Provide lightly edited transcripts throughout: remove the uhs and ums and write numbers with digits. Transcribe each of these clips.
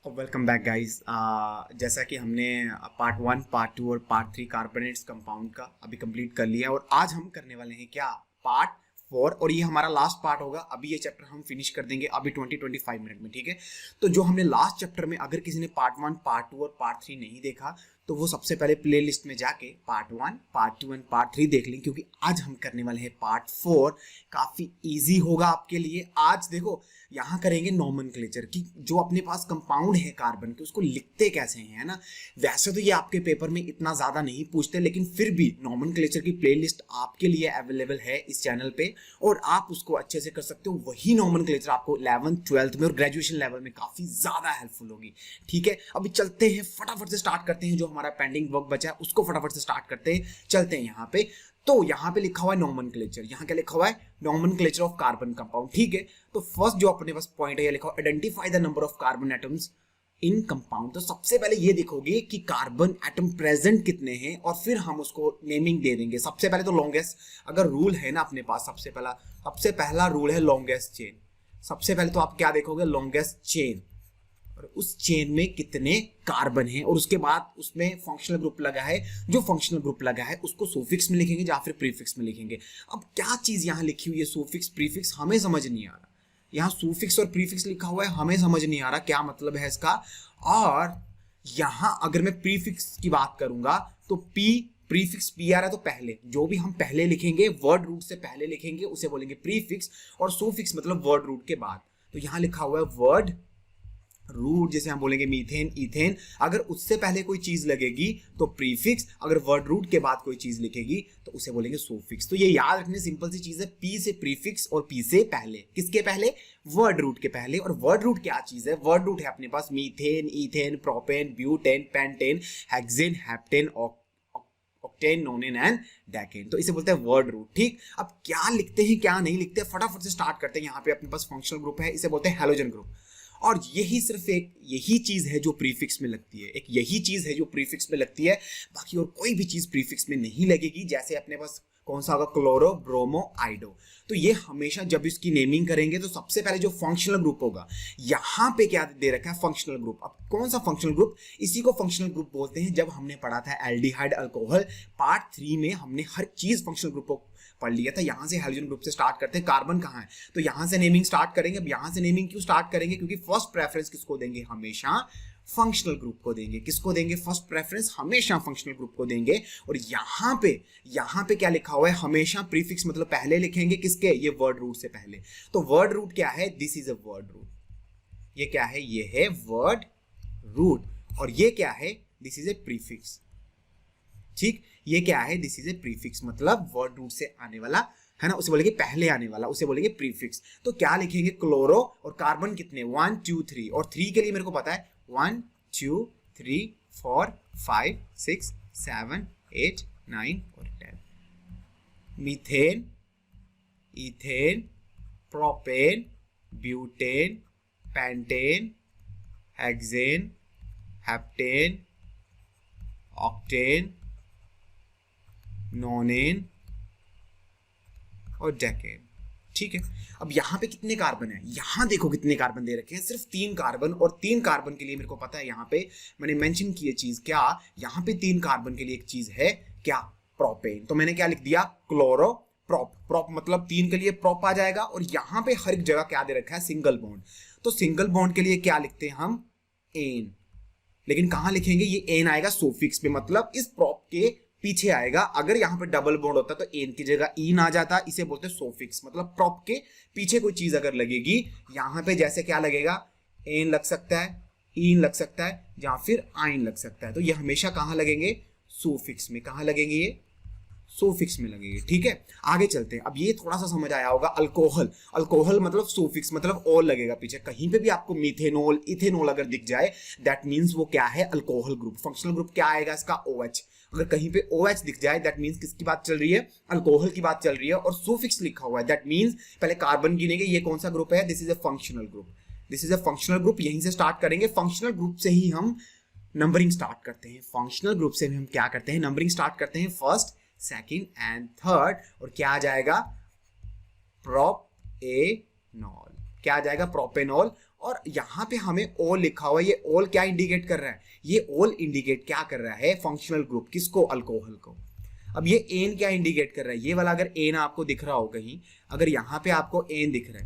Welcome back guys. जैसा कि हमने पार्ट 1, पार्ट 2 और पार्ट 3 कार्बोनेट्स कंपाउंड का अभी कंप्लीट कर लिया है और आज हम करने वाले हैं क्या, पार्ट 4। और ये हमारा लास्ट पार्ट होगा। अभी ये चैप्टर हम फिनिश कर देंगे अभी 20-25 मिनट में, ठीक है। तो जो हमने लास्ट चैप्टर में, अगर किसी ने पार्ट 1, पार्ट 2 और पार्ट 3 नहीं देखा तो वो सबसे पहले प्ले लिस्ट में जाके पार्ट 1, पार्ट 2 एंड पार्ट 3 देख लें, क्योंकि आज हम करने वाले हैं पार्ट 4। काफ़ी ईजी होगा आपके लिए। आज देखो यहाँ करेंगे नॉमेनक्लेचर की, जो अपने पास कंपाउंड है कार्बन के उसको लिखते कैसे हैं, है ना। वैसे तो ये आपके पेपर में इतना ज़्यादा नहीं पूछते, लेकिन फिर भी नॉमेनक्लेचर की प्लेलिस्ट आपके लिए अवेलेबल है इस चैनल पे और आप उसको अच्छे से कर सकते हो। वही नॉमेनक्लेचर आपको 11th 12th में और ग्रेजुएशन लेवल में काफ़ी ज़्यादा हेल्पफुल होगी, ठीक है। अभी चलते हैं, फटाफट से स्टार्ट करते हैं। जो हमारा पेंडिंग वर्क बचा है उसको फटाफट से स्टार्ट करते हैं। चलते हैं यहाँ पे। तो यहाँ पे लिखा हुआ है नॉमेनक्लेचर। यहाँ क्या लिखा हुआ है? नॉमेनक्लेचर ऑफ कार्बन कंपाउंड, ठीक है। तो फर्स्ट जो अपने पास पॉइंट है, ये लिखा हुआ identify the number of carbon atoms in compound. तो सबसे पहले ये देखोगे कि कार्बन एटम प्रेजेंट कितने हैं और फिर हम उसको नेमिंग दे देंगे। सबसे पहले तो लॉन्गेस्ट, अगर रूल है ना अपने पास, सबसे पहला रूल है लॉन्गेस्ट चेन। सबसे पहले तो आप क्या देखोगे? लॉन्गेस्ट चेन, और उस चेन में कितने कार्बन हैं, और उसके बाद उसमें फंक्शनल ग्रुप लगा है। जो फंक्शनल ग्रुप लगा है उसको सुफिक्स में लिखेंगे या फिर प्रीफिक्स में लिखेंगे। अब क्या चीज यहाँ लिखी हुई है, सुफिक्स प्रीफिक्स, हमें समझ नहीं आ रहा। यहाँ सुफिक्स और प्रीफिक्स लिखा हुआ है, हमें समझ नहीं आ रहा क्या मतलब है इसका। और यहाँ अगर मैं प्रीफिक्स की बात करूंगा तो प्रीफिक्स पी आ रहा है, तो पहले जो भी हम पहले लिखेंगे, वर्ड रूट से पहले लिखेंगे, उसे बोलेंगे प्रीफिक्स। और सुफिक्स मतलब वर्ड रूट के बाद। तो यहाँ लिखा हुआ है वर्ड रूट, जैसे हम बोलेंगे मीथेन, इथेन, अगर उससे पहले कोई चीज लगेगी तो प्रीफिक्स, अगर वर्ड रूट के बाद कोई चीज लिखेगी तो उसे बोलेंगे सुफिक्स। तो ये याद रखने सिंपल सी चीज है, पी से प्रीफिक्स और पी से पहले। किसके पहले? वर्ड रूट के पहले। और वर्ड रूट क्या चीज है? वर्ड रूट है अपने पास methane, ethane, propane, butane, pentane, hexane, heptane, octane, nonane and decane. तो इसे बोलते हैं वर्ड रूट, ठीक। अब क्या लिखते हैं क्या नहीं लिखते, फटाफट से स्टार्ट करते हैं। यहाँ पे अपने पास फंक्शनल ग्रुप है, इसे बोलते हैं हैलोजन ग्रुप। और यही सिर्फ एक यही चीज है जो प्रीफिक्स में लगती है, एक यही चीज है जो प्रीफिक्स में लगती है। बाकी और कोई भी चीज प्रीफिक्स में नहीं लगेगी। जैसे अपने पास कौन सा होगा? Chloro, bromo, आइडो। तो ये हमेशा जब इसकी नेमिंग करेंगे तो सबसे पहले जो फंक्शनल ग्रुप होगा, यहाँ पे क्या दे रखा है? Functional group. अब कौन सा फंक्शनल ग्रुप? इसी को फंक्शनल ग्रुप बोलते हैं। जब हमने पढ़ा था एल्डिहाइड, अल्कोहल, पार्ट 3 में हमने हर चीज फंक्शनल ग्रुप को पढ़ लिया था। यहाँ से हाइड्रोजन ग्रुप से स्टार्ट करते हैं। कार्बन कहाँ है तो यहाँ से नेमिंग स्टार्ट करेंगे। अब यहाँ से नेमिंग क्यों स्टार्ट करेंगे? क्योंकि फर्स्ट प्रेफरेंस किसको देंगे? हमेशा फंक्शनल ग्रुप को देंगे। किसको देंगे? फर्स्ट प्रेफरेंस हमेशा फंक्शनल ग्रुप को देंगे। और यहाँ पे क्या लिखा हुआ है? हमेशा प्रीफिक्स मतलब पहले लिखेंगे। किसके? ये वर्ड रूट से पहले। तो वर्ड रूट क्या है? This is a word root. ये क्या है? ये है वर्ड रूट। और ये क्या है? दिस इज ए प्रीफिक्स, ठीक। ये क्या है? दिस इज ए प्रीफिक्स, मतलब वर्ड रूट से आने वाला, है ना, उसे बोलेंगे पहले आने वाला, उसे बोलेंगे प्रीफिक्स। तो क्या लिखेंगे? क्लोरो। और कार्बन कितने? 1 2 3। और 3 के लिए मेरे को पता है 1 2 3 4 5 6 7 8 9 और 10। Methane, ethane, propane, butane, pentane, hexane, heptane, octane, नोनेन और डेकेन, ठीक है। अब यहाँ पे कितने कार्बन है? यहाँ देखो कितने कार्बन दे रखे हैं, सिर्फ 3 कार्बन। और 3 कार्बन के लिए मेरे को पता है, यहाँ पे मैंने मेंशन की है चीज क्या, यहाँ पे 3 कार्बन के लिए एक चीज है क्या? प्रोपेन। तो मैंने क्या लिख दिया? Chloro prop. प्रोप मतलब 3 के लिए प्रोप आ जाएगा। और यहाँ पे हर एक जगह क्या दे रखा है? Single bond. तो सिंगल बॉन्ड के लिए क्या लिखते हैं हम? एन। लेकिन कहाँ लिखेंगे? ये एन आएगा सुफिक्स में, मतलब इस प्रोप के पीछे आएगा। अगर यहाँ पे डबल बॉन्ड होता तो एन की जगह इन आ जाता। इसे बोलते हैं सोफिक्स, मतलब प्रोप के पीछे कोई चीज अगर लगेगी, यहाँ पे जैसे क्या लगेगा? एन लग सकता है, इन लग सकता है, या फिर आइन लग सकता है। तो ये हमेशा कहाँ लगेंगे? सोफिक्स में। कहाँ लगेंगे? ये सोफिक्स में लगेंगे, ठीक है। आगे चलते हैं। अब ये थोड़ा सा समझ आया होगा। अल्कोहल, अल्कोहल मतलब सोफिक्स, मतलब ओल लगेगा पीछे। कहीं पे भी आपको मीथेनॉल, इथेनॉल अगर दिख जाए, दैट मीन्स वो क्या है? Alcohol group. फंक्शनल ग्रुप क्या आएगा इसका? OH। अगर कहीं पे OH दिख जाए, दैट मीन्स किसकी बात चल रही है? अल्कोहल की बात चल रही है। और सुफिक्स लिखा हुआ है, दैट मीन्स पहले कार्बन गिनेंगे, ये कौन सा ग्रुप है? This is a functional group. This is a functional group. यहीं से स्टार्ट करेंगे। फंक्शनल ग्रुप से ही हम नंबरिंग स्टार्ट करते हैं। फंक्शनल ग्रुप से हम क्या करते हैं? नंबरिंग स्टार्ट करते हैं, फर्स्ट, सेकंड एंड थर्ड। और क्या आ जाएगा? प्रोपेनॉल। क्या आ जाएगा? प्रोपेनॉल। और यहाँ पे हमें ओल लिखा हुआ है, ये ओल क्या इंडिकेट कर रहा है, ये ओल इंडिकेट क्या कर रहा है, फंक्शनल ग्रुप, किसको, अल्कोहल को। अब ये एन क्या इंडिकेट कर रहा है, ये वाला अगर एन आपको दिख रहा हो कहीं, अगर यहाँ पे आपको एन दिख रहा है,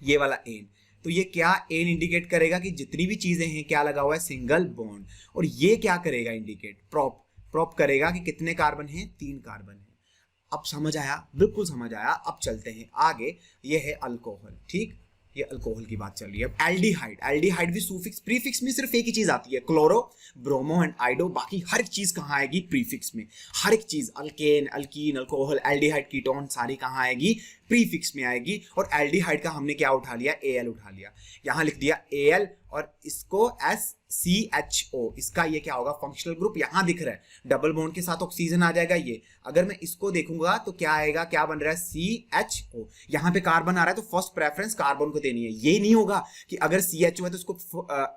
ये वाला एन, तो ये क्या एन इंडिकेट करेगा कि जितनी भी चीजें हैं क्या लगा हुआ है, सिंगल बॉन्ड। और ये क्या करेगा इंडिकेट, प्रोप करेगा कि कितने कार्बन हैं, 3 कार्बन है। अब समझ आया, बिल्कुल समझ आया। अब चलते हैं आगे, ये है अल्कोहल, ठीक, ये अल्कोहल की बात चल रही है। अब एल्डिहाइड, एल्डिहाइड भी सुफिक्स प्रीफिक्स में सिर्फ एक ही चीज आती है, क्लोरो, ब्रोमो एंड आइडो, बाकी हर एक चीज कहाँ आएगी, प्रीफिक्स में। हर एक चीज, alkane, alkyne, alcohol, aldehyde, ketone, सारी कहाँ आएगी, प्रीफिक्स में आएगी। और एल्डिहाइड का हमने क्या उठा लिया, एल उठा लिया, यहां लिख दिया एल और इसको SCHO, इसका ये क्या होगा, फंक्शनल ग्रुप। यहां दिख रहा है डबल बॉन्ड के साथ ऑक्सीजन आ जाएगा ये, अगर मैं इसको देखूंगा तो क्या आएगा, क्या बन रहा है, CHO। यहां पे कार्बन आ रहा है तो फर्स्ट प्रेफरेंस कार्बन को देनी है। ये नहीं होगा कि अगर CHO है तो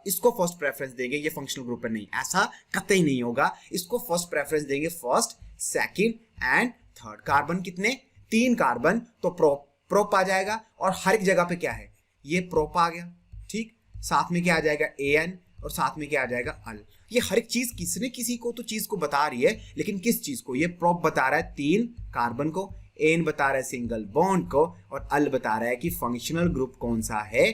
इसको फर्स्ट प्रेफरेंस देंगे, ये फंक्शनल ग्रुप पर नहीं, ऐसा कतई नहीं होगा। इसको फर्स्ट प्रेफरेंस देंगे, first, second and third. Carbon कितने, 3 कार्बन, तो प्रोप आ जाएगा। और हर एक जगह पे क्या है, ये प्रोप आ गया, ठीक, साथ में क्या आ जाएगा, AN, और साथ में क्या आ जाएगा, अल। ये हर एक चीज किसने किसी को तो चीज को बता रही है, लेकिन किस चीज को, ये प्रोप बता रहा है 3 कार्बन को, एन बता रहा है सिंगल बॉन्ड को, और अल बता रहा है कि फंक्शनल ग्रुप कौन सा है,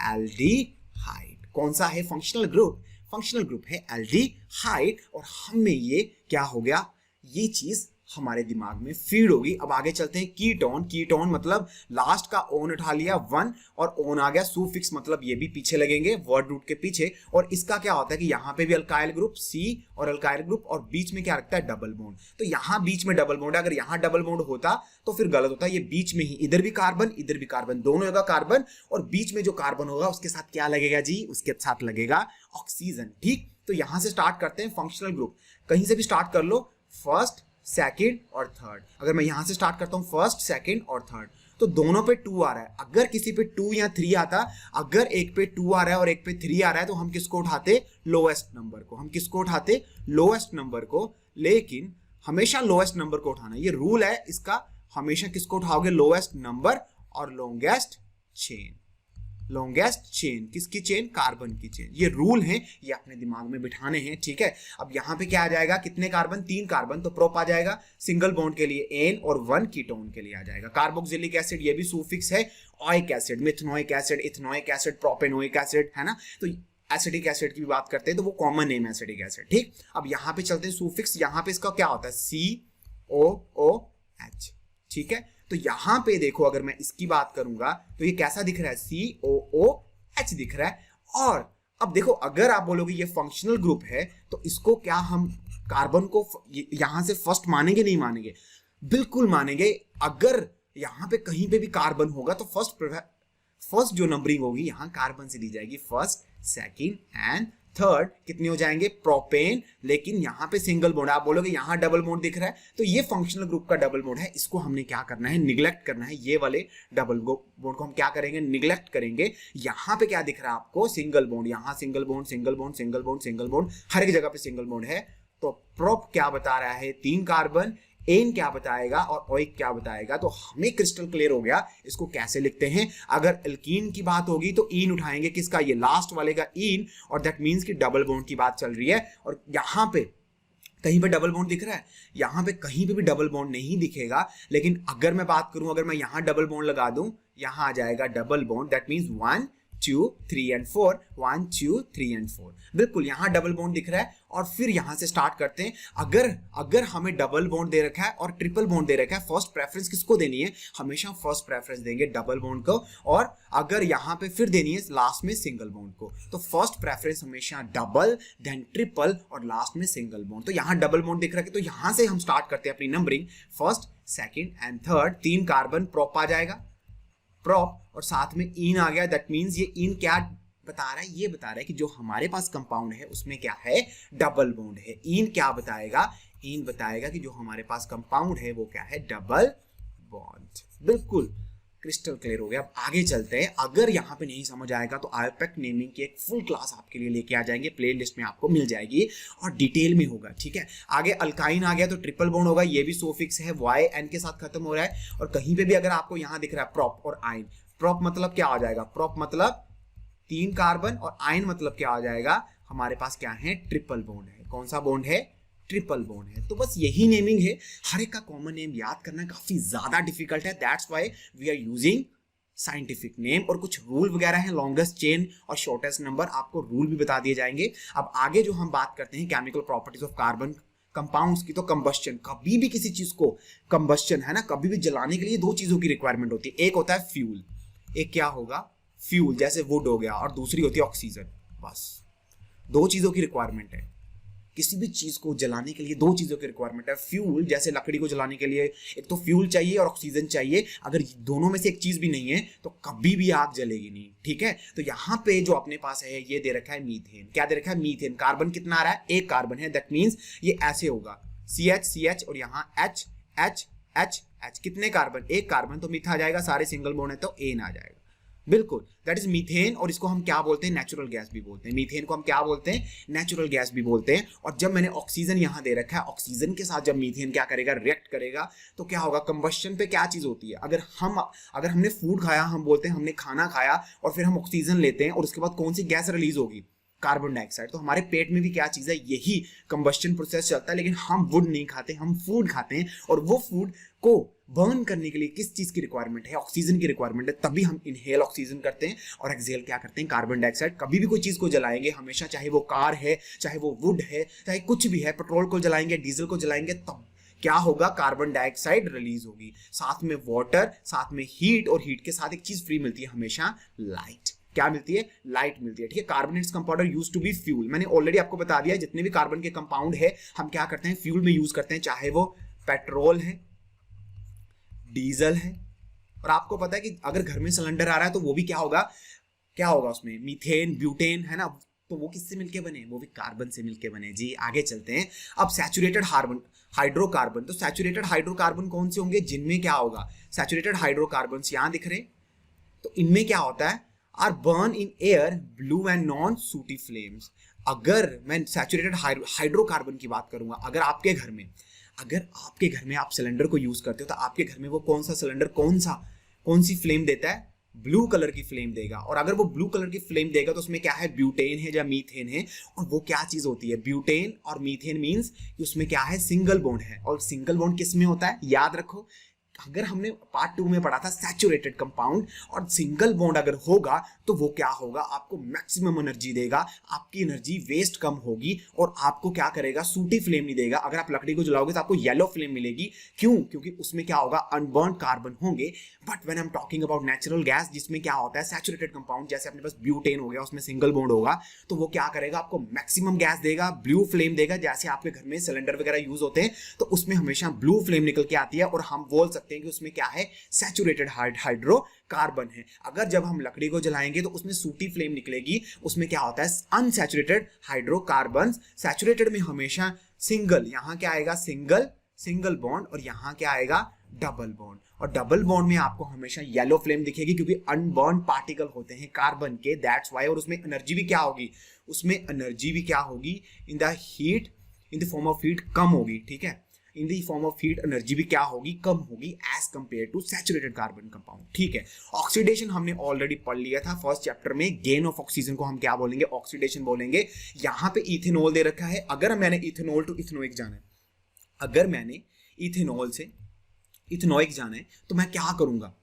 एल्डिहाइड। कौन सा है फंक्शनल ग्रुप, फंक्शनल ग्रुप है एल्डिहाइड। और हमें ये क्या हो गया, ये चीज हमारे दिमाग में फीड होगी। अब आगे चलते हैं, कीटोन, कीटोन मतलब लास्ट का ओन उठा लिया 1 और ओन आ गया, सुफिक्स मतलब ये भी पीछे लगेंगे वर्ड रूट के पीछे। और इसका क्या होता है कि यहाँ पे भी अल्काइल ग्रुप C और अल्काइल ग्रुप, और बीच में क्या रखता है, डबल बॉन्ड। तो यहाँ बीच में डबल बॉन्ड है, अगर यहाँ डबल बॉन्ड होता तो फिर गलत होता, ये बीच में ही, इधर भी कार्बन इधर भी कार्बन, दोनों जगह कार्बन, और बीच में जो कार्बन होगा उसके साथ क्या लगेगा जी, उसके साथ लगेगा ऑक्सीजन, ठीक। तो यहां से स्टार्ट करते हैं फंक्शनल ग्रुप, कहीं से भी स्टार्ट कर लो, फर्स्ट, सेकंड और थर्ड। अगर मैं यहां से स्टार्ट करता हूं फर्स्ट, सेकंड और थर्ड, तो दोनों पे 2 आ रहा है। अगर किसी पे 2 या 3 आता, अगर एक पे 2 आ रहा है और एक पे 3 आ रहा है, तो हम किसको उठाते, लोएस्ट नंबर को, हम किसको उठाते, लोएस्ट नंबर को। लेकिन हमेशा लोएस्ट नंबर को उठाना, ये रूल है इसका, हमेशा किसको उठाओगे, लोएस्ट नंबर और लॉन्गेस्ट चेन। लॉन्गेस्ट चेन, किसकी चेन, कार्बन की चेन। ये रूल हैं, ये अपने दिमाग में बिठाने हैं, ठीक है। अब यहाँ पे क्या आ जाएगा, कितने कार्बन, 3 कार्बन, तो प्रोप आ जाएगा सिंगल बॉन्ड के लिए एन, और 1 कीटोन के लिए आ जाएगा कार्बोक्सिलिक एसिड, ये भी सुफिक्स है, oic acid, methanoic acid, ethanoic acid, propanoic acid, है ना। तो एसिडिक एसिड की भी बात करते हैं तो वो कॉमन नेम है एसिडिक एसिड, ठीक। अब यहाँ पे चलते हैं सुफिक्स, यहाँ पे इसका क्या होता है, COOH, ठीक है। तो यहां पे देखो, अगर मैं इसकी बात करूंगा तो ये कैसा दिख रहा है, COOH दिख रहा है। और अब देखो, अगर आप बोलोगे ये फंक्शनल ग्रुप है, तो इसको क्या हम कार्बन को यहां से फर्स्ट मानेंगे, नहीं मानेंगे, बिल्कुल मानेंगे। अगर यहां पे कहीं पे भी कार्बन होगा तो फर्स्ट जो नंबरिंग होगी यहां कार्बन से दी जाएगी, फर्स्ट, सेकंड एंड थर्ड कितने हो जाएंगे, प्रोपेन। लेकिन यहां पे सिंगल बॉन्ड, आप बोलोगे यहां डबल बॉन्ड दिख रहा है, तो ये फंक्शनल ग्रुप का डबल बॉन्ड है, इसको हमने क्या करना है, निग्लेक्ट करना है। ये वाले डबल बॉन्ड को हम क्या करेंगे, निग्लेक्ट करेंगे। यहां पे क्या दिख रहा है आपको, सिंगल बॉन्ड, यहां single bond, single bond, single bond, single bond, हर एक जगह पे सिंगल बॉन्ड है। तो प्रोप क्या बता रहा है, 3 कार्बन, एन क्या बताएगा और ओइक क्या बताएगा। तो हमें क्रिस्टल क्लियर हो गया इसको कैसे लिखते हैं। अगर एल्कीन की बात होगी तो ईन उठाएंगे, किसका, ये लास्ट वाले का ईन, और दैट मींस कि डबल बॉन्ड की बात चल रही है। और यहां पे कहीं पे डबल बॉन्ड दिख रहा है, यहां पे कहीं पे भी डबल बॉन्ड नहीं दिखेगा। लेकिन अगर मैं बात करूं, अगर मैं यहां डबल बॉन्ड लगा दूं, यहां आ जाएगा double bond, that means 1 2 3 and 4, 1 2 3 and 4, बिल्कुल यहां डबल बॉन्ड दिख रहा है। और फिर यहां से स्टार्ट करते हैं। अगर हमें डबल बॉन्ड दे रखा है और ट्रिपल बॉन्ड दे रखा है, फर्स्ट प्रेफरेंस किसको देनी है, हमेशा फर्स्ट प्रेफरेंस देंगे डबल बॉन्ड को। और अगर यहां पे फिर देनी है लास्ट में सिंगल बॉन्ड को, तो फर्स्ट प्रेफरेंस हमेशा डबल, देन ट्रिपल, और लास्ट में सिंगल बॉन्ड। तो यहां डबल बॉन्ड दिख रहा है, तो यहां से हम स्टार्ट करते हैं अपनी numbering, first, second and third. 3 carbon, prop आ जाएगा, प्रोप, और साथ में इन आ गया। दैट मींस ये इन क्या बता रहा है, ये बता रहा है कि जो हमारे पास कंपाउंड है उसमें क्या है, डबल बॉन्ड है। इन क्या बताएगा, इन बताएगा कि जो हमारे पास कंपाउंड है वो क्या है, डबल बॉन्ड। बिल्कुल क्रिस्टल क्लियर हो गया। अब आगे चलते हैं। अगर यहाँ पे नहीं समझ आएगा तो आयोपेक नेमिंग की एक फुल क्लास आपके लिए लेके आ जाएंगे, प्लेलिस्ट में आपको मिल जाएगी और डिटेल में होगा, ठीक है। आगे अल्काइन आ गया तो ट्रिपल बॉन्ड होगा, ये भी सोफिक्स है, वाई एन के साथ खत्म हो रहा है। और कहीं पे भी अगर आपको यहाँ दिख रहा है प्रोप और आइन, प्रोप मतलब क्या आ जाएगा, प्रोप मतलब 3 कार्बन, और आयन मतलब क्या आ जाएगा, हमारे पास क्या है, ट्रिपल बॉन्ड है। कौन सा बॉन्ड है, ट्रिपल बॉन्ड है। तो बस यही नेमिंग है, हर एक का कॉमन नेम याद करना काफी ज्यादा डिफिकल्ट है, that's why we are using scientific name. और कुछ रूल वगैरह हैं, लॉन्गेस्ट चेन और शॉर्टेस्ट नंबर, आपको रूल भी बता दिए जाएंगे। अब आगे जो हम बात करते हैं chemical properties of carbon compounds की, तो कंबस्शन, कभी भी किसी चीज को कंबस्शन है ना, कभी भी जलाने के लिए दो चीजों की रिक्वायरमेंट होती है, एक होता है फ्यूल, एक क्या होगा, फ्यूल, जैसे वुड हो गया, और दूसरी होती है ऑक्सीजन। बस दो चीजों की रिक्वायरमेंट है, किसी भी चीज को जलाने के लिए दो चीजों की रिक्वायरमेंट है। फ्यूल, जैसे लकड़ी को जलाने के लिए एक तो फ्यूल चाहिए और ऑक्सीजन चाहिए, अगर दोनों में से एक चीज भी नहीं है तो कभी भी आग जलेगी नहीं, ठीक है। तो यहाँ पे जो अपने पास है ये दे रखा है मीथेन। क्या दे रखा है, मीथेन। कार्बन कितना आ रहा है, एक कार्बन है, दैट मीन्स ये ऐसे होगा CH और यहाँ H H H H, कितने कार्बन, एक कार्बन, तो मिथ आ जाएगा, सारे सिंगल बॉन्ड है तो एन आ जाएगा, बिल्कुल, दैट इज मीथेन। और इसको हम क्या बोलते हैं, नेचुरल गैस भी बोलते हैं। मीथेन को हम क्या बोलते हैं, नेचुरल गैस भी बोलते हैं। और जब मैंने ऑक्सीजन यहाँ दे रखा है, ऑक्सीजन के साथ जब मीथेन क्या करेगा, रिएक्ट करेगा, तो क्या होगा, कंबस्शन पे क्या चीज होती है, अगर हमने फूड खाया, हम बोलते हैं हमने खाना खाया, और फिर हम ऑक्सीजन लेते हैं, और उसके बाद कौन सी गैस रिलीज होगी, कार्बन डाइऑक्साइड। तो हमारे पेट में भी क्या चीज है, यही कंबस्शन प्रोसेस चलता है, लेकिन हम वुड नहीं खाते, हम फूड खाते हैं, और वो फूड को बर्न करने के लिए किस चीज की रिक्वायरमेंट है, ऑक्सीजन की रिक्वायरमेंट है, तभी हम इनहेल ऑक्सीजन करते हैं और एक्सहेल क्या करते हैं, कार्बन डाइऑक्साइड। कभी भी कोई चीज को जलाएंगे हमेशा, चाहे वो कार है, चाहे वो वुड है, चाहे कुछ भी है, पेट्रोल को जलाएंगे, डीजल को जलाएंगे, तब क्या होगा, कार्बन डाइऑक्साइड रिलीज होगी, साथ में वाटर, साथ में हीट, और हीट के साथ एक चीज फ्री मिलती है हमेशा, लाइट। क्या मिलती है, लाइट मिलती है, ठीक है। Carbonates compound use to be fuel, मैंने ऑलरेडी आपको बता दिया, जितने भी कार्बन के कंपाउंड है हम क्या करते हैं, फ्यूल में यूज करते हैं, चाहे वो पेट्रोल है, डीजल है, और आपको पता है कि अगर घर में सिलेंडर आ रहा है तो वो भी क्या होगा उसमें, मीथेन, ब्यूटेन, है ना, तो वो किससे मिलके बने, वो भी कार्बन से मिलके बने। जी आगे चलते हैं। अब सैचुरेटेड हाइड्रोकार्बन, तो सैचुरेटेड हाइड्रोकार्बन कौन से होंगे, जिनमें क्या होगा, सैचुरेटेड हाइड्रोकार्बन यहां दिख रहे, तो इनमें क्या होता है, are burn in air blue and non sooty flames. अगर मैं सैचुरेटेड हाइड्रोकार्बन की बात करूंगा, अगर आपके घर में आप सिलेंडर को यूज करते हो, तो आपके घर में वो कौन सा सिलेंडर कौन सी फ्लेम देता है, ब्लू कलर की फ्लेम देगा। और अगर वो ब्लू कलर की फ्लेम देगा तो उसमें क्या है, ब्यूटेन है या मीथेन है, और वो क्या चीज होती है, ब्यूटेन और मीथेन मींस कि उसमें क्या है, सिंगल बॉन्ड है। और सिंगल बॉन्ड किस में होता है, याद रखो, अगर हमने पार्ट 2 में पढ़ा था सैचुरेटेड कंपाउंड, और सिंगल बॉन्ड अगर होगा तो वो क्या होगा, आपको मैक्सिमम एनर्जी देगा, आपकी एनर्जी वेस्ट कम होगी, और आपको क्या करेगा, सूटी फ्लेम नहीं देगा। अगर आप लकड़ी को जलाओगे तो आपको येलो फ्लेम मिलेगी, क्यों, क्योंकि उसमें क्या होगा, अनबर्न कार्बन होंगे। But when I am talking about natural gas, जिसमें क्या होता है, सैचुरेटेड कंपाउंड, जैसे अपने पास ब्यूटेन हो गया, उसमें सिंगल बॉन्ड होगा, तो वो क्या करेगा, आपको मैक्सिमम गैस देगा, ब्लू फ्लेम देगा। जैसे आपके घर में सिलेंडर वगैरह यूज होते हैं तो उसमें हमेशा ब्लू फ्लेम निकल के आती है, और हम बोल सकते हैं कि उसमें क्या है, सैचुरेटेड हाइड्रोकार्बन है। अगर जब हम लकड़ी को जलाएंगे तो उसमें सूटी फ्लेम निकलेगी, उसमें क्या होता है, अनसैचुरेटेड हाइड्रोकार्बन। सैचुरेटेड में हमेशा सिंगल, यहां क्या आएगा, सिंगल बॉन्ड, और यहां क्या आएगा, डबल बॉन्ड। और डबल बॉन्ड में आपको हमेशा येलो फ्लेम दिखेगी, क्योंकि अनबर्न पार्टिकल होते हैं कार्बन के, दैट्स व्हाई। और उसमें एनर्जी भी क्या होगी, in the form of heat कम होगी, ठीक है, in the form of heat energy भी क्या होगी, कम होगी, as compare to saturated carbon compound, ठीक है। ऑक्सीडेशन हमने ऑलरेडी पढ़ लिया था फर्स्ट चैप्टर में, गेन ऑफ ऑक्सीजन को हम क्या बोलेंगे, ऑक्सीडेशन बोलेंगे। यहां पे इथेनॉल दे रखा है, अगर मैंने इथेनॉल टू इथेनोइक जाना है, अगर मैंने इथेनॉल से इथेनोइक जाना है, तो मैं क्या करूंगा,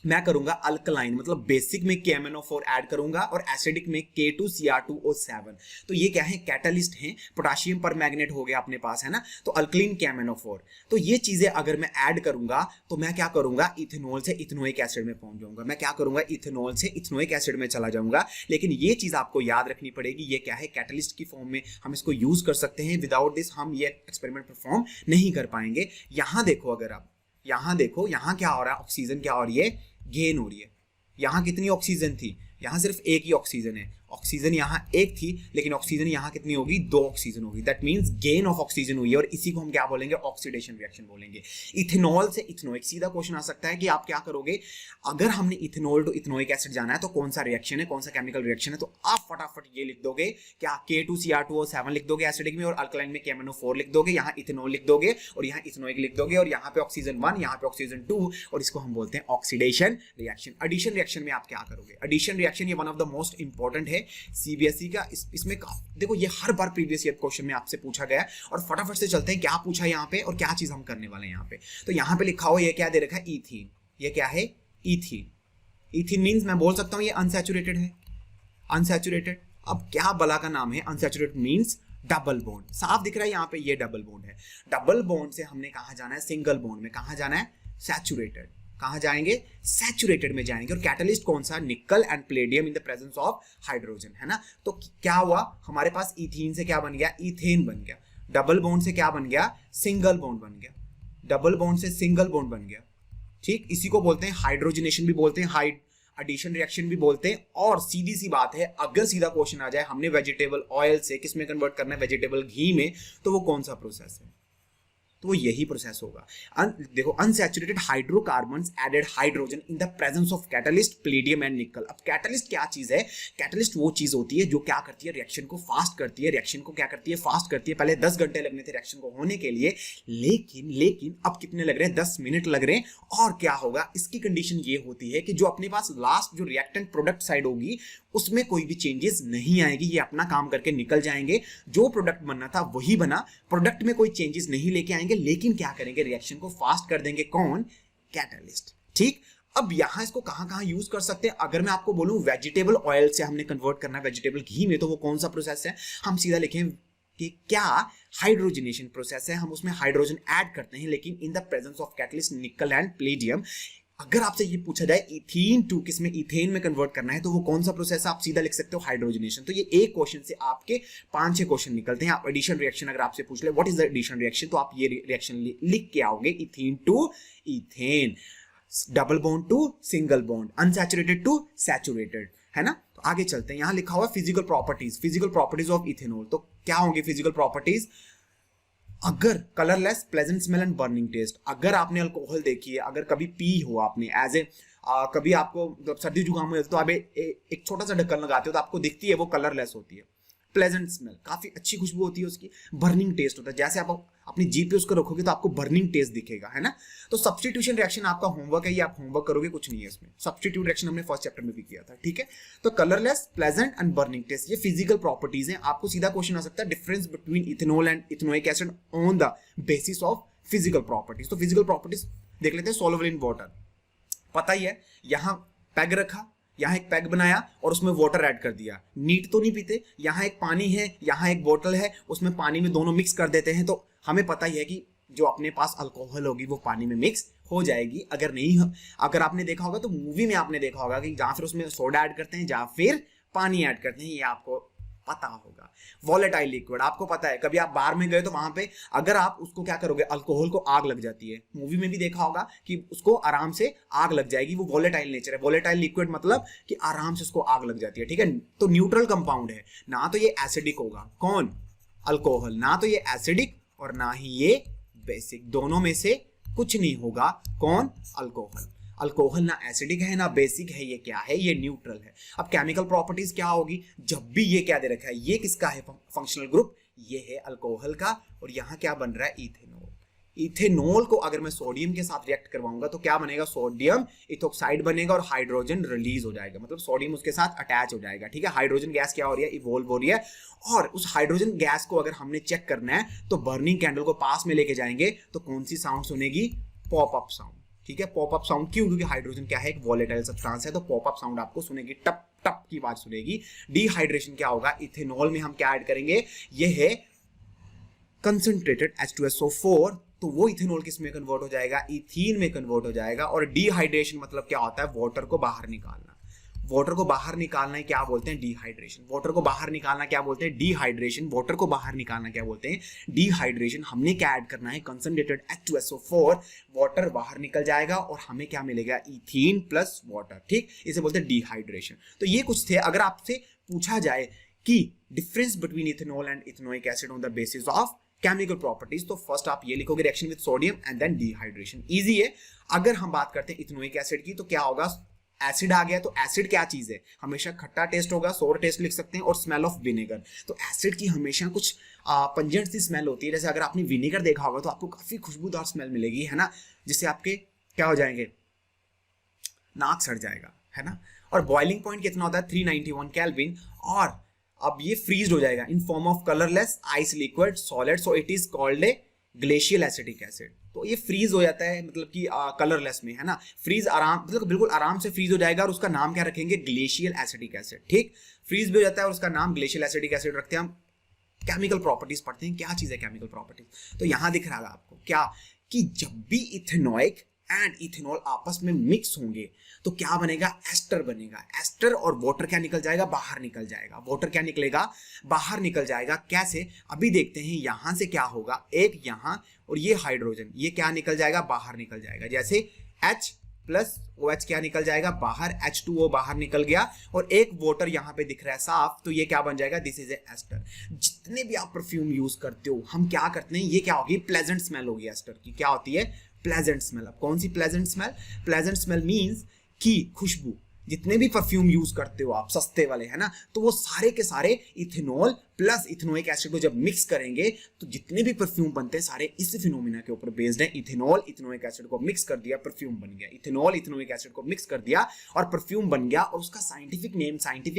मैं करूंगा अल्कलाइन, मतलब बेसिक में KMnO4 ऐड करूंगा, और एसिडिक में K2Cr2O7। तो ये क्या है, कैटलिस्ट हैं, पोटेशियम पर मैग्नेट हो गया अपने पास, है ना, तो अल्कलीन KMnO4। तो ये चीजें अगर मैं ऐड करूंगा तो मैं क्या करूंगा, इथेनॉल से इथेनोइक एसिड में पहुंच जाऊंगा, मैं क्या करूंगा, इथेनॉल से इथेनोइक एसिड में चला जाऊंगा। लेकिन ये चीज आपको याद रखनी पड़ेगी, ये क्या है, कैटलिस्ट की फॉर्म में हम इसको यूज कर सकते हैं, विदाउट दिस हम ये एक्सपेरिमेंट परफॉर्म नहीं कर पाएंगे। यहां देखो, अगर आप यहां देखो, यहां क्या हो रहा है, ऑक्सीजन क्या हो रही है, गेन हो रही है। यहां कितनी ऑक्सीजन थी, यहां सिर्फ एक ही ऑक्सीजन है, ऑक्सीजन यहाँ एक थी, लेकिन ऑक्सीजन यहाँ कितनी होगी, 2 ऑक्सीजन होगी। That means gain of oxygen हुई है, और इसी को हम क्या बोलेंगे, ऑक्सीडेशन रिएक्शन बोलेंगे। इथेनॉल से इथेनोइक, सीधा क्वेश्चन आ सकता है कि आप क्या करोगे, अगर हमने इथेनॉल टू इथेनोइक एसिड जाना है तो कौन सा रिएक्शन है, कौन सा केमिकल रिएक्शन है, तो आप फटाफट ये लिख दोगे, क्या K2Cr2O7 लिख दोगे एसिडिक में, और अल्कलाइन में KMnO4 लिख दोगे, यहाँ इथेनॉल लिख दोगे और यहाँ इथेनोइक लिख दोगे, और यहाँ पे ऑक्सीजन 1, यहाँ पे ऑक्सीजन 2, और इसको हम बोलते हैं ऑक्सीडेशन रिएक्शन। एडिशन रिएक्शन में आप क्या करोगे, एडिशन रिएक्शन ये one of the most important है सीबीएसई का। इसमें देखो ये हर बार प्रीवियस ईयर क्वेश्चन में आपसे पूछा गया है, और फटाफट से चलते हैं क्या पूछा यहाँ पे और क्या चीज हम करने वाले हैं यहाँ पे। तो यहाँ पे लिखा हुआ ये क्या दे रखा है, ईथीन। ये क्या है, ईथीन। ईथीन मींस मैं बोल सकता हूँ ये अनसैचुरेटेड है, अनसैचुरेटेड। अब क्या बला का नाम है, अनसैचुरेटेड मींस डबल बॉन्ड, साफ दिख रहा है यहाँ पे, ये डबल बॉन्ड है। डबल बॉन्ड से हमने कहाँ जाना है, सिंगल बॉन्ड में कहाँ जाना है, सैचुरेटेड। कहाँ जाएंगे, सैचुरेटेड में जाएंगे। और कैटलिस्ट कौन सा, निकल and Palladium in the presence of hydrogen, है ना। तो क्या हुआ हमारे पास, इथीन से क्या बन गया, इथेन बन गया। डबल बॉन्ड से क्या बन गया, सिंगल बॉन्ड बन गया। डबल बॉन्ड से सिंगल बॉन्ड बन गया, ठीक। इसी को बोलते हैं हाइड्रोजनेशन भी बोलते हैं, एडिशन रिएक्शन भी बोलते हैं। और सीधी सी बात है, अगर सीधा क्वेश्चन आ जाए हमने वेजिटेबल ऑयल से किस में कन्वर्ट करना है, वेजिटेबल घी में, तो वो कौन सा प्रोसेस है, तो वो यही प्रोसेस होगा। देखो, unsaturated hydrocarbons added hydrogen in the presence of catalyst palladium and nickel. अब कैटलिस्ट क्या चीज है, कैटलिस्ट वो चीज होती है जो क्या करती है, रिएक्शन को फास्ट करती है। रिएक्शन को क्या करती है, फास्ट करती है। पहले 10 घंटे लगने थे रिएक्शन को होने के लिए, लेकिन अब कितने लग रहे हैं, 10 मिनट लग रहे हैं। और क्या होगा, इसकी कंडीशन ये होती है कि जो अपने पास लास्ट जो रिएक्टेंट प्रोडक्ट साइड होगी उसमें कोई भी चेंजेस नहीं आएगी, ये अपना काम करके निकल जाएंगे। जो प्रोडक्ट बनना था वही बना, प्रोडक्ट में कोई चेंजेस नहीं लेके आएंगे, लेकिन क्या करेंगे, रिएक्शन को फास्ट कर देंगे। कौन, कैटलिस्ट, ठीक। अब यहां इसको कहां कहां यूज कर सकते हैं, अगर मैं आपको बोलूं वेजिटेबल ऑयल से हमने कन्वर्ट करना है वेजिटेबल घी में, तो वो कौन सा प्रोसेस है, हम सीधा लिखें कि क्या हाइड्रोजनेशन प्रोसेस है। हम उसमें हाइड्रोजन ऐड करते हैं, लेकिन इन द प्रेजेंस ऑफ कैटलिस्ट निकल एंड प्लेडियम। अगर आपसे ये पूछा जाए इथीन टू किस में, इथेन में कन्वर्ट करना है, तो वो कौन सा प्रोसेस है, आप सीधा लिख सकते हो हाइड्रोजनेशन। तो ये एक क्वेश्चन से आपके 5-6 क्वेश्चन निकलते हैं। आप एडिशन रिएक्शन अगर आपसे पूछ ले what is the addition reaction, तो आप ये रिएक्शन लिख के आओगे, ethene to ethane, double bond to single bond, unsaturated to saturated, है ना। तो आगे चलते हैं, यहां लिखा हुआ फिजिकल प्रॉपर्टीज ऑफ इथेनॉल। तो क्या होंगे फिजिकल प्रॉपर्टीज, अगर colourless, pleasant smell and burning taste. अगर आपने अल्कोहल देखी है, अगर कभी पी हो आपने एज ए कभी आपको मतलब सर्दी जुकाम हो तो आप एक छोटा सा ढक्कन लगाते हो तो आपको दिखती है वो कलरलेस होती है। प्लेजेंट स्मेल, काफी अच्छी खुशबू होती है उसकी। बर्निंग टेस्ट होता है, जैसे आप अपनी जीभ पे उसको रखोगे तो आपको बर्निंग टेस्ट दिखेगा, है ना। तो सब्स्टिट्यूशन रिएक्शन आपका होमवर्क है, ये आप होमवर्क करोगे, कुछ नहीं है इसमें। सब्स्टिट्यूट रिएक्शन हमने फर्स्ट चैप्टर में भी किया था, ठीक है। तो colourless, pleasant and burning taste, ये फिजिकल प्रॉपर्टीज हैं। आपको सीधा क्वेश्चन आ सकता है, difference between ethanol and ethanoic acid on the basis of physical properties. तो फिजिकल प्रॉपर्टीज देख लेते हैं। सॉल्युबल इन वाटर, पता ही है, यहां पैग रखा, यहाँ एक पैग बनाया और उसमें वाटर ऐड कर दिया, नीट तो नहीं पीते। यहाँ एक पानी है, यहाँ एक बोतल है, उसमें पानी में दोनों मिक्स कर देते हैं, तो हमें पता ही है कि जो अपने पास अल्कोहल होगी वो पानी में मिक्स हो जाएगी। अगर नहीं, अगर आपने देखा होगा तो मूवी में आपने देखा होगा कि जहाँ फिर उसमें सोडा ऐड करते हैं या फिर पानी ऐड करते हैं, ये आपको पता होगा। वॉलेटाइल लिक्विड, आपको पता है, कभी आप बार में गए तो वहां पे अगर आप उसको क्या करोगे, अल्कोहल को आग लग जाती है, मूवी में भी देखा होगा कि उसको आराम से आग लग जाएगी, वो वॉलेटाइल नेचर है। वॉलेटाइल लिक्विड मतलब कि आराम से उसको आग लग जाती है, ठीक है। तो न्यूट्रल कंपाउंड है, ना तो ये एसिडिक होगा, कौन, अल्कोहल, ना तो ये एसिडिक और ना ही ये बेसिक, दोनों में से कुछ नहीं होगा, कौन, अल्कोहल। अल्कोहल ना एसिडिक है ना बेसिक है, ये क्या है, ये न्यूट्रल है। अब केमिकल प्रॉपर्टीज क्या होगी, जब भी ये क्या दे रखा है, ये किसका है फंक्शनल ग्रुप, ये है अल्कोहल का, और यहाँ क्या बन रहा है, इथेनॉल। इथेनॉल को अगर मैं सोडियम के साथ रिएक्ट करवाऊंगा तो क्या बनेगा, सोडियम इथोक्साइड बनेगा और हाइड्रोजन रिलीज हो जाएगा, मतलब सोडियम उसके साथ अटैच हो जाएगा, ठीक है। हाइड्रोजन गैस क्या हो रही है, इवॉल्व हो रही है। और उस हाइड्रोजन गैस को अगर हमने चेक करना है तो बर्निंग कैंडल को पास में लेके जाएंगे तो कौन सी साउंड सुनेगी, पॉप अप साउंड, ठीक है। पॉप अप साउंड क्यों, क्योंकि हाइड्रोजन क्या है, एक वॉलेटाइल सब्सटेंस है, तो पॉप अप साउंड आपको सुनेगी, टप टप की आवाज सुनेगी। डिहाइड्रेशन क्या होगा, इथेनॉल में हम क्या ऐड करेंगे, ये है कंसंट्रेटेड H2SO4, तो वो इथेनॉल किस में कन्वर्ट हो जाएगा, इथीन में कन्वर्ट हो जाएगा। और डिहाइड्रेशन मतलब क्या होता है, वाटर को बाहर निकालना। वाटर को बाहर निकालना है क्या बोलते हैं, डिहाइड्रेशन। वाटर को बाहर निकालना क्या बोलते हैं, डिहाइड्रेशन। वाटर को बाहर निकालना क्या बोलते हैं, डिहाइड्रेशन। हमने क्या ऐड करना है, कंसंट्रेटेड H2SO4, वाटर बाहर निकल जाएगा और हमें क्या मिलेगा, इथीन प्लस वाटर, ठीक, इसे बोलते हैं डिहाइड्रेशन। तो ये कुछ थे। अगर आपसे पूछा जाए कि difference between ethanol and ethanoic acid on the basis of chemical properties, तो फर्स्ट आप ये लिखोगे reaction with sodium and then dehydration. Easy है। अगर हम बात करते हैं इथेनोइक एसिड की तो क्या होगा, एसिड आ गया तो एसिड क्या चीज है, हमेशा खट्टा टेस्ट होगा, सोर टेस्ट लिख सकते हैं, और स्मेल ऑफ विनेगर। तो एसिड की हमेशा कुछ पंजेंट सी स्मेल होती है। जैसे अगर आपने विनेगर देखा होगा तो आपको काफी खुशबूदार स्मेल मिलेगी, है ना, जिससे आपके क्या हो जाएंगे, नाक सड़ जाएगा, है ना। और बॉइलिंग पॉइंट कितना होता है 391 केल्विन, और अब ये फ्रीज हो जाएगा in form of colourless ice liquid solid, so it is called a glacial acetic acid. तो ये फ्रीज हो जाता है मतलब कि कलरलेस में, है ना, फ्रीज आराम मतलब बिल्कुल आराम से फ्रीज हो जाएगा, और उसका नाम क्या रखेंगे, ग्लेशियल एसिटिक एसिड। ठीक, फ्रीज भी हो जाता है और उसका नाम ग्लेशियल एसिटिक एसिड रखते हैं हम। केमिकल प्रॉपर्टीज पढ़ते हैं, क्या चीज है केमिकल प्रॉपर्टीज, तो यहां दिख रहा है आपको क्या, कि जब भी इथेनॉइक एंड इथेनॉल आपस में मिक्स होंगे तो क्या बनेगा, एस्टर बनेगा। एस्टर और वाटर क्या निकल जाएगा, बाहर निकल जाएगा। वाटर क्या निकलेगा, बाहर निकल जाएगा। कैसे, अभी देखते हैं। यहां से क्या होगा, एक यहां और ये हाइड्रोजन, ये क्या निकल जाएगा, बाहर निकल जाएगा। जैसे H प्लस OH क्या निकल जाएगा बाहर, H2O बाहर निकल गया, और एक वाटर यहाँ पे दिख रहा है साफ, तो ये क्या बन जाएगा, दिस इज ए एस्टर। जितने भी आप परफ्यूम यूज करते हो, हम क्या करते हैं, ये क्या होगी, प्लेजेंट स्मेल होगी एस्टर की। क्या होती है, प्लेजेंट स्मेल। अब कौन सी pleasant smell, pleasant smell means कि खुशबू। जितने भी परफ्यूम यूज करते हो आप सस्ते वाले, है ना, तो वो सारे के सारे इथेनॉल प्लस इथेनोइक एसिड को जब मिक्स करेंगे तो जितने भी परफ्यूम बनते हैं सारे इस फिनोमिना के ऊपर बेस्ड है। इथेनॉल इथेनोइक एसिड को मिक्स कर दिया, परफ्यूम बन गया। इथेनॉल इथेनोइक एसिड को मिक्स कर दिया और परफ्यूम बन गया, और उसका साइंटिफिक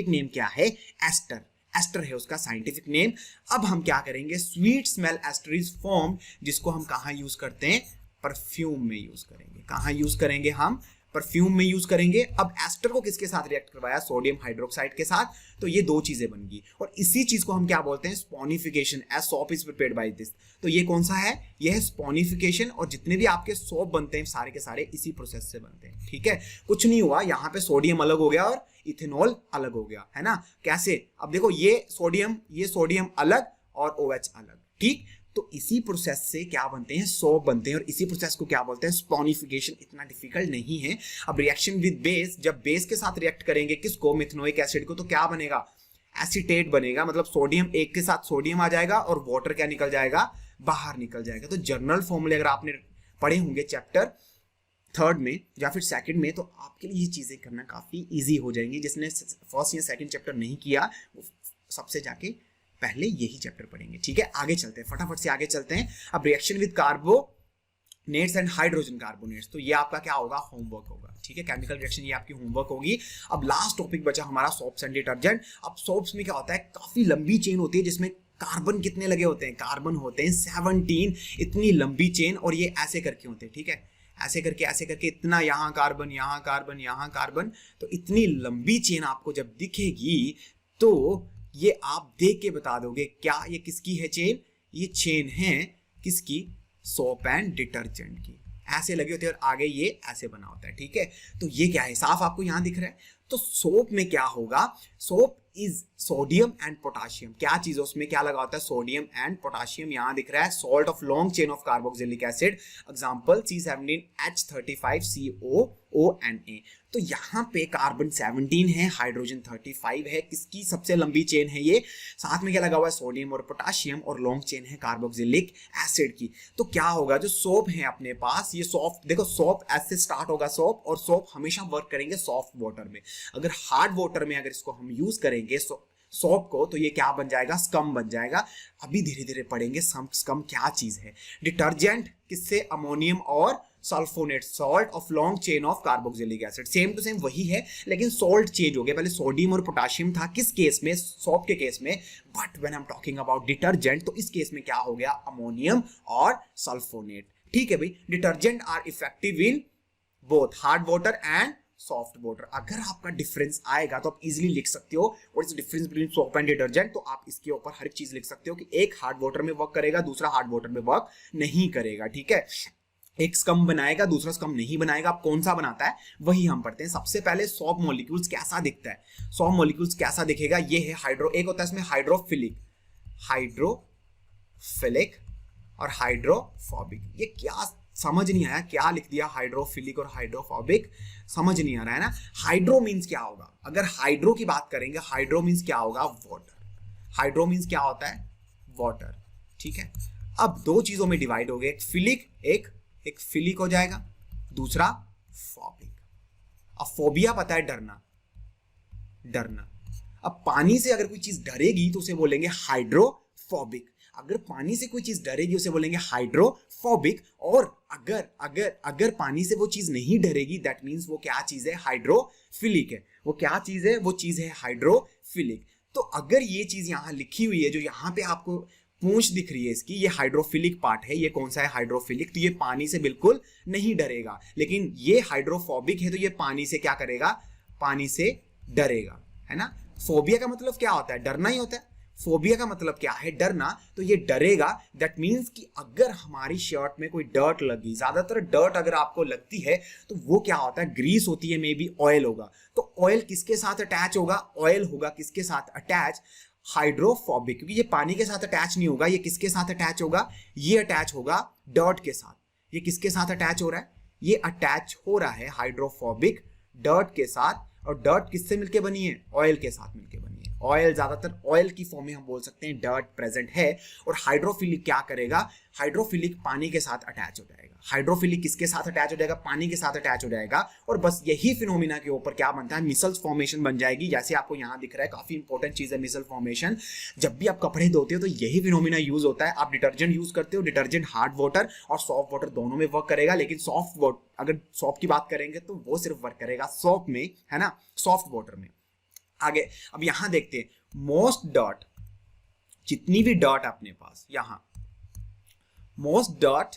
नेम क्या है, एस्टर। एस्टर है उसका साइंटिफिक नेम। अब हम क्या करेंगे, sweet smell ester is form, जिसको हम कहाँ यूज करते हैं, परफ्यूम में यूज करेंगे। कहाँ यूज करेंगे, हम परफ्यूम में यूज करेंगे। अब एस्टर को किसके साथ रिएक्ट करवाया, सोडियम हाइड्रोक्साइड के साथ, तो ये दो चीजें बन गई, और इसी चीज को हम क्या बोलते हैं, saponification. As soap is prepared by this, तो ये कौन सा है, ये है स्पॉनिफिकेशन। और जितने भी आपके सोप बनते हैं सारे के सारे इसी प्रोसेस से बनते हैं। ठीक है, कुछ नहीं हुआ, यहाँ पे सोडियम अलग हो गया और इथेनॉल अलग हो गया, है ना। कैसे, अब देखो ये सोडियम अलग और OH अलग। ठीक, तो इसी प्रोसेस से क्या बनते हैं, सोप बनते हैं, और इसी प्रोसेस को क्या बोलते हैं, स्पॉनिफिकेशन। इतना डिफिकल्ट नहीं है। अब रिएक्शन विद बेस, जब बेस के साथ रिएक्ट करेंगे किसको, मिथेनोइक एसिड को, तो क्या बनेगा, एसीटेट बनेगा। मतलब सोडियम एक के साथ सोडियम आ जाएगा और वाटर क्या निकल जाएगा, बाहर निकल जाएगा। तो जनरल फॉर्मूले अगर आपने पढ़े होंगे चैप्टर 3 में या फिर 2 में, तो आपके लिए ये चीजें करना काफी ईजी हो जाएंगी। जिसने 1st या 2nd चैप्टर नहीं किया वो सबसे जाके पहले यही चैप्टर पढ़ेंगे। ठीक है, आगे चलते हैं, फटाफट से आगे चलते हैं। अब reaction with carbonates and hydrogen carbonates, तो ये आपका क्या होगा, होमवर्क होगा। ठीक है, केमिकल रिएक्शन ये आपकी होमवर्क होगी। अब लास्ट टॉपिक बचा हमारा सोप्स एंड डिटर्जेंट। अब सोप्स में क्या होता है, काफी लंबी चेन होती है जिसमें कार्बन कितने लगे होते हैं, कार्बन होते हैं 17, इतनी लंबी चेन, और ये ऐसे करके होते हैं। ठीक है, ऐसे करके इतना, यहाँ कार्बन यहाँ कार्बन यहाँ कार्बन, तो इतनी लंबी चेन आपको जब दिखेगी तो ये आप देख के बता दोगे क्या ये किसकी है चेन, ये चेन है किसकी, सोप एंड डिटर्जेंट की। ऐसे लगे होते हैं और आगे ये ऐसे बना होता है। ठीक है, तो ये क्या है, साफ आपको यहां दिख रहा है। तो सोप में क्या होगा, soap is sodium and potassium. क्या चीज है उसमें, क्या लगा होता है, सोडियम एंड पोटाशियम। यहां दिख रहा है salt of long chain of carboxylic acid, example C17H35COONA। तो यहाँ पे कार्बन 17 है, हाइड्रोजन 35 है, किसकी सबसे लंबी चेन है ये, साथ में क्या लगा हुआ है, सोडियम और पोटाशियम, और लॉन्ग चेन है कार्बोक्सिलिक एसिड की। तो क्या होगा, जो सोप है अपने पास, ये सॉफ्ट, देखो सोप ऐसे स्टार्ट होगा सोप, और सोप हमेशा वर्क करेंगे सॉफ्ट वाटर में। अगर हार्ड वाटर में अगर इसको हम यूज करेंगे सोप को, तो ये क्या बन जाएगा, स्कम बन जाएगा। अभी धीरे धीरे पढ़ेंगे स्कम क्या चीज है। डिटर्जेंट किससे, अमोनियम और sulphonate, salt of long chain of carboxylic acid. Same to same वही है, लेकिन सॉल्ट चेंज हो गया। पहले सोडियम और पोटाशियम था किस केस में, सोप के केस में, but when I am talking about detergent, तो इस केस में क्या हो गया, अमोनियम और सल्फोनेट। ठीक है भाई, detergent are effective in both hard water and soft water. अगर आपका डिफरेंस आएगा तो आप इजीली लिख सकते हो what is the difference between soap and detergent. तो आप इसके ऊपर हर एक चीज लिख सकते हो कि एक हार्ड वाटर में वर्क करेगा, दूसरा हार्ड वाटर में वर्क नहीं करेगा। ठीक है, एक स्कम बनाएगा, दूसरा स्कम नहीं बनाएगा। अब कौन सा बनाता है वही हम पढ़ते हैं। सबसे पहले सोप मॉलिक्यूल्स कैसा दिखता है, सोप मॉलिक्यूल्स कैसा दिखेगा, ये है हाइड्रो, एक होता है इसमें हाइड्रोफिलिक और हाइड्रोफोबिक। ये क्या समझ नहीं आया क्या लिख दिया, हाइड्रोफिलिक और हाइड्रोफोबिक, समझ नहीं आ रहा है ना। हाइड्रो मीन्स क्या होगा, अगर हाइड्रो की बात करेंगे, हाइड्रो मीन्स क्या होगा, वाटर। हाइड्रो मीन्स क्या होता है, वाटर, ठीक है। अब दो चीजों में डिवाइड हो गए, एक फिलिक, एक फिलिक हो जाएगा, दूसरा फोबिक। अब फोबिया पता है डरना, डरना। अब पानी से अगर कोई चीज डरेगी तो उसे बोलेंगे हाइड्रोफोबिक, अगर पानी से कोई चीज डरेगी उसे बोलेंगे हाइड्रोफोबिक, और अगर अगर अगर पानी से वो चीज नहीं डरेगी दैट मींस वो क्या चीज है, हाइड्रोफिलिक है। वो क्या चीज है, वो चीज है हाइड्रोफिलिक। तो अगर ये चीज यहां लिखी हुई है, जो यहां पे आपको पूंछ दिख रही है इसकी, ये हाइड्रोफिलिक पार्ट है, ये कौन सा है, हाइड्रोफिलिक, तो ये पानी से बिल्कुल नहीं डरेगा। लेकिन ये हाइड्रोफोबिक है तो ये पानी से क्या करेगा, पानी से डरेगा, है ना। फोबिया का मतलब क्या होता है, डरना ही होता है। फोबिया का मतलब क्या है, डरना, तो ये डरेगा। दैट मीन्स कि अगर हमारी शर्ट में कोई डर्ट लगी, ज्यादातर डर्ट अगर आपको लगती है तो वो क्या होता है, ग्रीस होती है, मे बी ऑयल होगा। तो ऑयल किसके साथ अटैच होगा, ऑयल होगा किसके साथ अटैच, हाइड्रोफोबिक, क्योंकि ये पानी के साथ अटैच नहीं होगा। ये किसके साथ अटैच होगा, ये अटैच होगा डर्ट के साथ। ये किसके साथ अटैच हो रहा है, ये अटैच हो रहा है हाइड्रोफोबिक डर्ट के साथ। और डर्ट किससे मिलके बनी है, ऑयल के साथ मिलके बनी है। ऑयल, ज्यादातर ऑयल की फॉर्म में हम बोल सकते हैं डर्ट प्रेजेंट है। और हाइड्रोफिलिक क्या करेगा, हाइड्रोफिलिक पानी के साथ अटैच हो जाएगा। हाइड्रोफिलिक किसके साथ अटैच हो जाएगा, पानी के साथ अटैच हो जाएगा। और बस यही फिनोमिना के ऊपर क्या बनता है, मिसल्स फॉर्मेशन बन जाएगी। जैसे आपको यहाँ दिख रहा है, काफी इंपॉर्टेंट चीज है मिसल फॉर्मेशन। जब भी आप कपड़े धोते हो तो यही फिनोमिना यूज होता है। आप डिटर्जेंट यूज करते हो, डिटर्जेंट हार्ड वाटर और सॉफ्ट वाटर दोनों में वर्क करेगा, लेकिन सॉफ्ट वाटर, अगर सॉफ्ट की बात करेंगे तो वो सिर्फ वर्क करेगा सॉफ्ट में, है ना, सॉफ्ट वाटर में। आगे अब यहां देखते हैं, मोस्ट डॉट, जितनी भी डॉट अपने पास यहां, most dot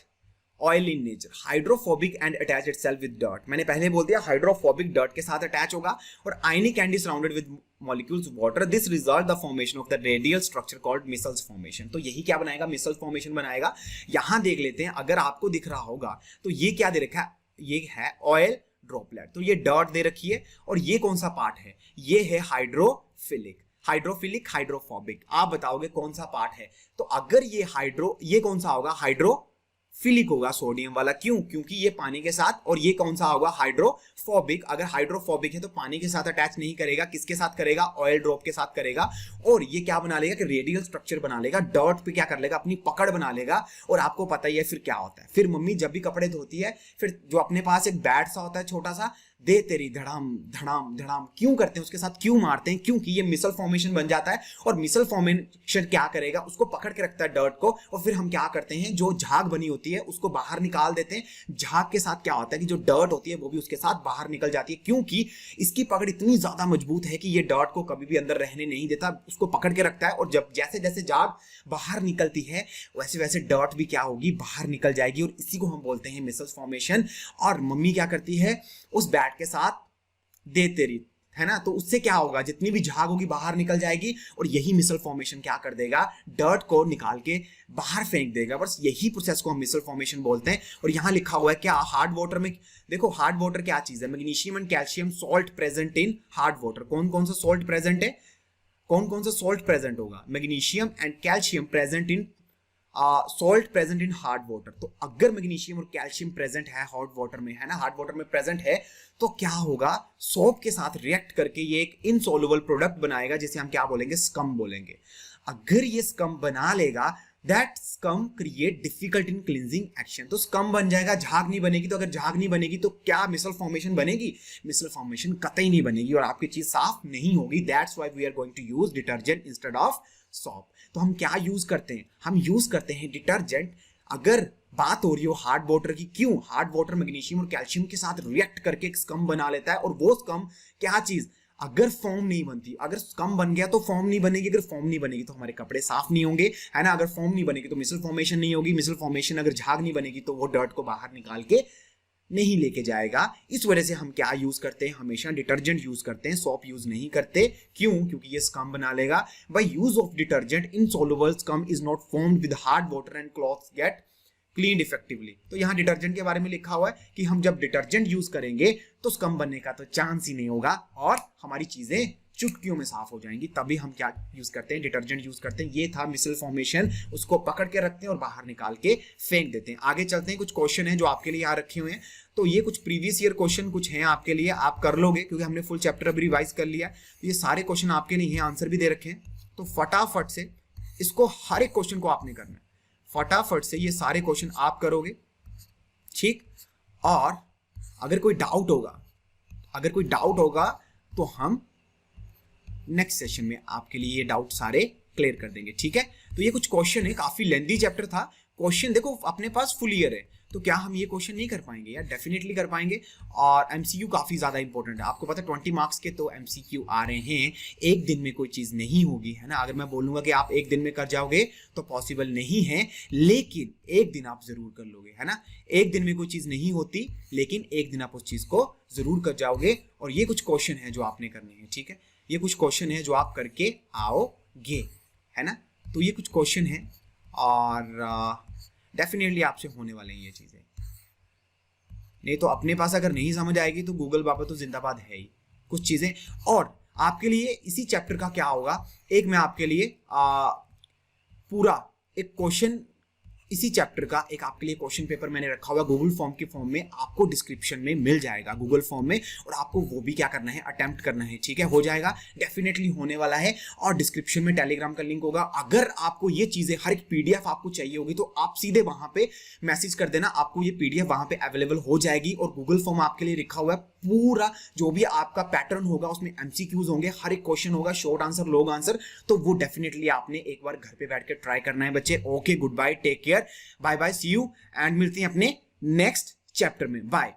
oil in nature, hydrophobic and attach itself with dot. मैंने पहले बोल दिया हाइड्रोफोबिक डॉट के साथ अटैच होगा और ionic end surrounded with molecules water. This result the formation of the radial structure called micelles formation. तो यही क्या बनाएगा, मिसल फॉर्मेशन बनाएगा। यहां देख लेते हैं, अगर आपको दिख रहा होगा तो ये क्या दे रखा है, ये है ऑयल ड्रॉपलेट, तो ये डॉट दे रखी है। और ये कौन सा पार्ट है, ये है हाइड्रोफिलिक। हाइड्रोफिलिक, हाइड्रोफोबिक, आप बताओगे कौन सा पार्ट है। तो अगर ये कौन सा होगा, हाइड्रोफिलिक होगा, सोडियम वाला। क्यों, क्योंकि ये पानी के साथ। और ये कौन सा होगा, हाइड्रोफोबिक। अगर हाइड्रोफोबिक है तो पानी के साथ अटैच नहीं करेगा, किसके साथ करेगा, ऑयल ड्रॉप के साथ करेगा। और ये क्या बना लेगा कि रेडियल स्ट्रक्चर बना लेगा, डॉट पे क्या कर लेगा, अपनी पकड़ बना लेगा। और आपको पता ही है फिर क्या होता है, फिर मम्मी जब भी कपड़े धोती है, फिर जो अपने पास एक बैट सा होता है छोटा सा, दे तेरी धड़ाम धड़ाम धड़ाम, क्यों करते हैं, उसके साथ क्यों मारते हैं, क्योंकि ये मिसल फॉर्मेशन बन जाता है। और मिसल फॉर्मेशन क्या करेगा, उसको पकड़ के रखता है डर्ट को। और फिर हम क्या करते हैं, जो झाग बनी होती है उसको बाहर निकाल देते हैं। झाग के साथ क्या होता है कि जो डर्ट होती है वो भी उसके साथ बाहर निकल जाती है, क्योंकि इसकी पकड़ इतनी ज्यादा मजबूत है कि ये डर्ट को कभी भी अंदर रहने नहीं देता, उसको पकड़ के रखता है। और जब जैसे जैसे झाग बाहर निकलती है वैसे वैसे डर्ट भी क्या होगी, बाहर निकल जाएगी। और इसी को हम बोलते हैं मिसल फॉर्मेशन। और मम्मी क्या करती है, उस बैट के साथ दे तेरी, है ना, तो उससे क्या होगा, जितनी भी झाग होगी बाहर निकल जाएगी। और यही मिसल फॉर्मेशन क्या कर देगा, डर्ट को निकाल के बाहर फेंक देगा। बस यही प्रोसेस को हम मिसल फॉर्मेशन बोलते हैं। और यहां लिखा हुआ है क्या, हार्ड वाटर में देखो, हार्ड वाटर क्या चीज है, magnesium and calcium salt present in hard water. कौन कौन सा सॉल्ट प्रेजेंट है, कौन कौन सा सॉल्ट प्रेजेंट होगा, magnesium and calcium present in salt present in hard water. तो अगर मैग्नीशियम और कैल्शियम प्रेजेंट है हार्ड वाटर में, है ना, हार्ड वाटर में प्रेजेंट है, तो क्या होगा, सोप के साथ रिएक्ट करके ये एक इनसॉल्युबल प्रोडक्ट बनाएगा जिसे हम क्या बोलेंगे, स्कम बोलेंगे। अगर ये स्कम बना लेगा, that scum create difficult in cleansing action. तो स्कम बन जाएगा, झाग नहीं बनेगी। तो अगर झाग नहीं बनेगी तो क्या मिसल फॉर्मेशन बनेगी, मिसल फॉर्मेशन कतई नहीं बनेगी और आपकी चीज साफ नहीं होगी। That's why we are going to use detergent instead of soap. तो हम क्या यूज करते हैं, हम यूज करते हैं डिटर्जेंट। अगर बात हो रही हो हार्ड वाटर की, क्यों, हार्ड वाटर मैग्नीशियम और कैल्शियम के साथ रिएक्ट करके एक स्कम बना लेता है। और वो स्कम क्या चीज, अगर फॉर्म नहीं बनती, अगर स्कम बन गया तो फॉर्म नहीं बनेगी, अगर फॉर्म नहीं बनेगी तो हमारे कपड़े साफ नहीं होंगे, है ना। अगर फॉर्म नहीं बनेगी तो मिसल फॉर्मेशन नहीं होगी, मिसल फॉर्मेशन अगर झाग नहीं बनेगी तो वो डर्ट को बाहर निकाल के नहीं लेके जाएगा। इस वजह से हम क्या यूज करते हैं, हमेशा डिटर्जेंट यूज करते हैं, सॉप यूज नहीं करते। क्यों, क्योंकि ये स्कम बना लेगा। By use of detergent insoluble scum is not formed with hard water and clothes gate clean effectively. तो यहाँ डिटर्जेंट के बारे में लिखा हुआ है कि हम जब डिटर्जेंट यूज करेंगे तो स्कम बनने का तो चांस ही नहीं होगा और हमारी चीजें चुटकियों में साफ हो जाएंगी। तभी हम क्या यूज करते हैं, डिटर्जेंट यूज करते हैं। ये था मिसल फॉर्मेशन, उसको पकड़ के रखते हैं और बाहर निकाल के फेंक देते हैं। आगे चलते हैं, कुछ क्वेश्चन है जो आपके लिए यहाँ रखे हुए हैं। तो ये कुछ प्रीवियस ईयर क्वेश्चन कुछ हैं आपके लिए, आप कर लोगे क्योंकि हमने फुल चैप्टर अभी रिवाइज कर लिया। तो ये सारे क्वेश्चन आपके लिए, आंसर भी दे रखे हैं। तो फटाफट से इसको, हर एक क्वेश्चन को आपने करना है, फटाफट से ये सारे क्वेश्चन आप करोगे, ठीक। और अगर कोई डाउट होगा तो हम नेक्स्ट सेशन में आपके लिए ये डाउट सारे क्लियर कर देंगे, ठीक है। तो ये कुछ क्वेश्चन है, काफी लेंथी चैप्टर था। क्वेश्चन देखो अपने पास फुल ईयर है, तो क्या हम ये क्वेश्चन नहीं कर पाएंगे यार? डेफिनेटली कर पाएंगे। और एमसीक्यू काफी ज्यादा इंपॉर्टेंट है, आपको पता है 20 मार्क्स के तो एमसीक्यू आ रहे हैं। एक दिन में कोई चीज नहीं होगी, है ना। अगर मैं बोलूंगा कि आप एक दिन में कर जाओगे तो पॉसिबल नहीं है, लेकिन एक दिन आप जरूर कर लोगे, है ना। एक दिन में कोई चीज नहीं होती, लेकिन एक दिन आप उस चीज को जरूर कर जाओगे। और ये कुछ क्वेश्चन है जो आपने करने हैं, ठीक है। ये कुछ क्वेश्चन है जो आप करके आओगे, है ना। तो ये कुछ क्वेश्चन है और डेफिनेटली आपसे होने वाले हैं ये चीजें। नहीं तो अपने पास अगर नहीं समझ आएगी तो गूगल बाबा तो जिंदाबाद है ही। कुछ चीजें और आपके लिए इसी चैप्टर का क्या होगा, एक मैं आपके लिए पूरा एक क्वेश्चन, इसी चैप्टर का एक आपके लिए क्वेश्चन पेपर मैंने रखा हुआ गूगल फॉर्म के फॉर्म में, आपको डिस्क्रिप्शन में मिल जाएगा गूगल फॉर्म में। और आपको वो भी क्या करना है, अटेम्प्ट करना है, ठीक है। हो जाएगा, डेफिनेटली होने वाला है। और डिस्क्रिप्शन में टेलीग्राम का लिंक होगा। अगर आपको ये चीजें, हर एक पीडीएफ आपको चाहिए होगी तो आप सीधे वहां पे मैसेज कर देना, आपको ये पीडीएफ वहां पे अवेलेबल हो जाएगी। और गूगल फॉर्म आपके लिए लिखा हुआ है, पूरा जो भी आपका पैटर्न होगा उसमें एमसीक्यूज होंगे, हर एक क्वेश्चन होगा, शॉर्ट आंसर, लॉन्ग आंसर। तो वो डेफिनेटली आपने एक बार घर पे बैठ के ट्राई करना है बच्चे। Okay, good bye, take care, bye bye, see you and मिलते हैं अपने नेक्स्ट चैप्टर में। बाय।